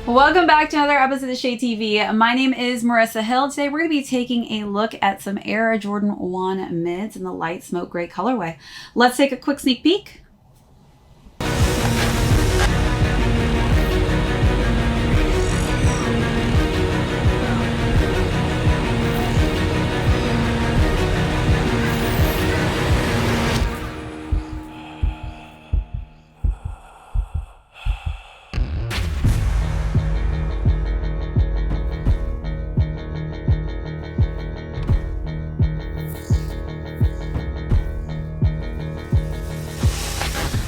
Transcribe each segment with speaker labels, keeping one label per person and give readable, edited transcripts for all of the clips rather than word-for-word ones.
Speaker 1: Welcome back to another episode of ShadeTV. My name is Marissa Hill. Today we're going to be taking a look at some Air Jordan 1 mids in the light smoke gray colorway. Let's take a quick sneak peek.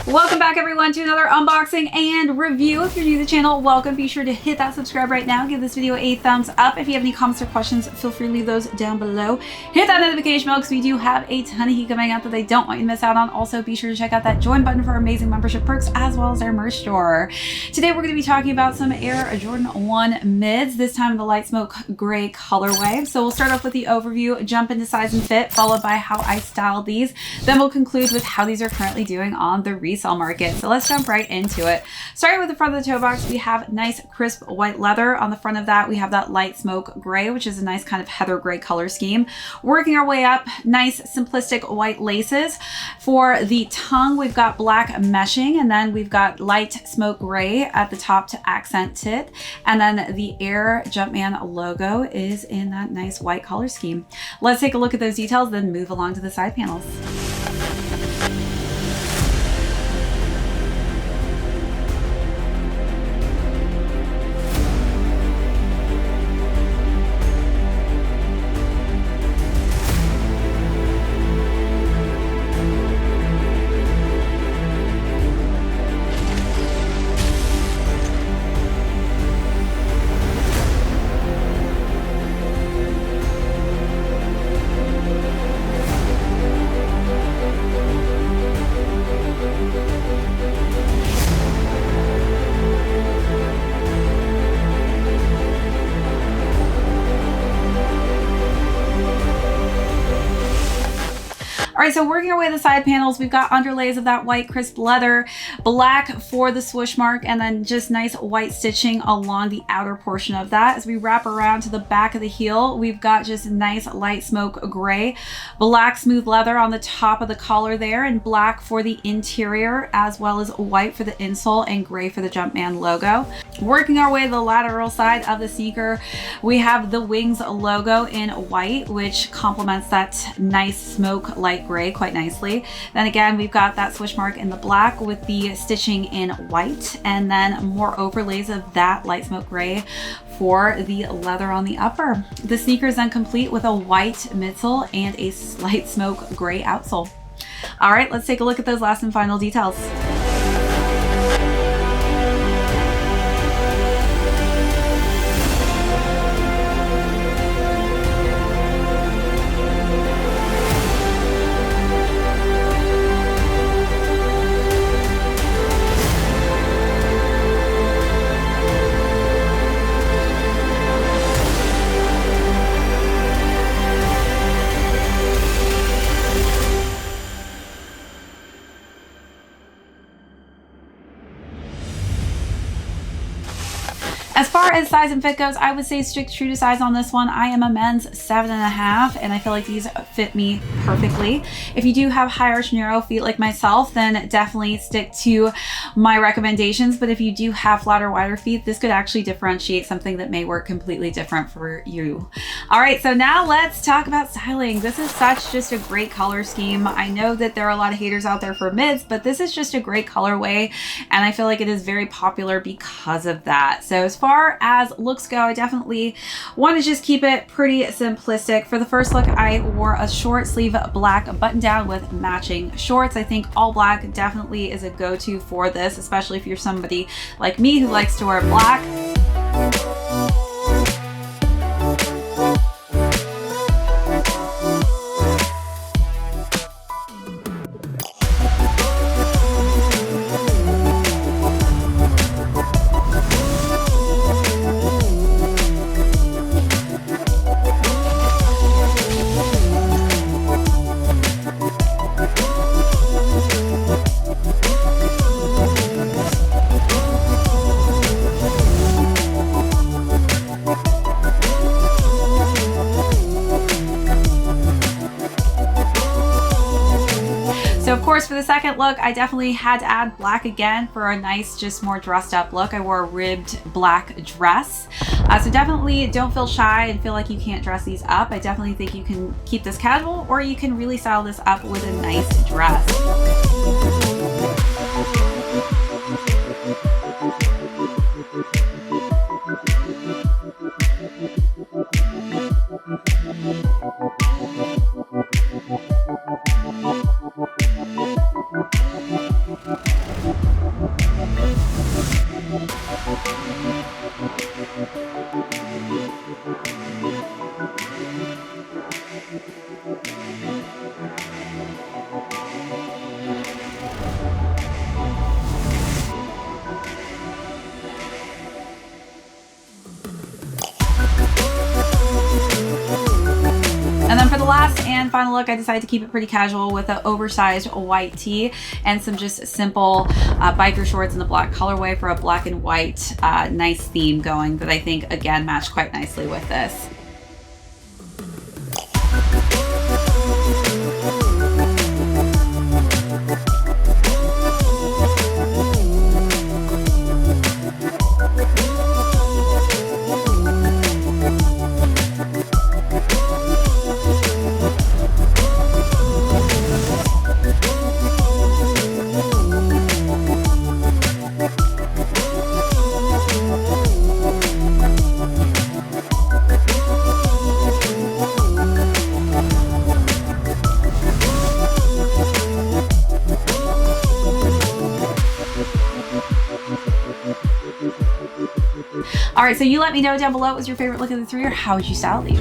Speaker 1: Welcome back everyone to another unboxing and review. If you're new to the channel, welcome. Be sure to hit that subscribe right now. Give this video a thumbs up. If you have any comments or questions, feel free to leave those down below. Hit that notification bell because we do have a ton of heat coming out that I don't want you to miss out on. Also, be sure to check out that join button for our amazing membership perks as well as our merch store. Today we're going to be talking about some Air Jordan 1 mids, this time in the light smoke gray colorway. So we'll start off with the overview, jump into size and fit, followed by how I styled these. Then we'll conclude with how these are currently doing on the resale market. So let's jump right into it. Starting with the front of the toe box, we have nice crisp white leather. On the front of that, we have that light smoke gray, which is a nice kind of heather gray color scheme. Working our way up, nice simplistic white laces. For the tongue, we've got black meshing, and then we've got light smoke gray at the top to accent it. And then the Air Jumpman logo is in that nice white color scheme. Let's take a look at those details, then move along to the side panels. All right, so working our way to the side panels, we've got underlays of that white crisp leather, black for the swoosh mark, and then just nice white stitching along the outer portion of that. As we wrap around to the back of the heel, we've got just nice light smoke gray, black smooth leather on the top of the collar there, and black for the interior, as well as white for the insole and gray for the Jumpman logo. Working our way to the lateral side of the sneaker, we have the Wings logo in white, which complements that nice smoke light gray quite nicely. Then again, we've got that swoosh mark in the black with the stitching in white, and then more overlays of that light smoke gray for the leather on the upper. The sneaker is then complete with a white midsole and a light smoke gray outsole. All right, let's take a look at those last and final details. As far as size and fit goes, I would say stick true to size on this one. I am a men's 7.5, and I feel like these fit me perfectly. If you do have high arch narrow feet like myself, then definitely stick to my recommendations. But if you do have flatter, wider feet, this could actually differentiate something that may work completely different for you. All right, so now let's talk about styling. This is just a great color scheme. I know that there are a lot of haters out there for mids, but this is just a great colorway, and I feel like it is very popular because of that. So as far as looks go, I definitely want to just keep it pretty simplistic. For the first look, I wore a short sleeve black button down with matching shorts. I think all black definitely is a go-to for this, especially if you're somebody like me who likes to wear black. course, for the second look, I definitely had to add black again for a nice, just more dressed up look. I wore a ribbed black dress. So definitely don't feel shy and feel like you can't dress these up. I definitely think you can keep this casual, or you can really style this up with a nice dress. And then for the last and final look, I decided to keep it pretty casual with an oversized white tee and some just simple biker shorts in the black colorway for a black and white nice theme going that I think, again, matched quite nicely with this. All right, so you let me know down below what was your favorite look of the three, or how would you style these?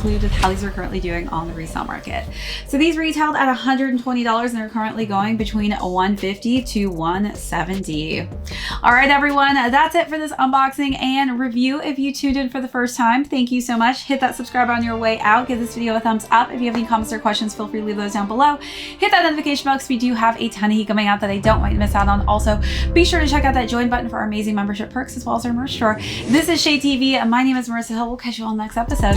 Speaker 1: With how these are currently doing on the resale market. So these retailed at $120 and they're currently going between $150 to $170. All right, everyone, that's it for this unboxing and review. If you tuned in for the first time, thank you so much. Hit that subscribe on your way out. Give this video a thumbs up. If you have any comments or questions, feel free to leave those down below. Hit that notification bell because we do have a ton of heat coming out that I don't want you to miss out on. Also, be sure to check out that join button for our amazing membership perks as well as our merch store. This is ShadeTV. My name is Marissa Hill. We'll catch you all next episode.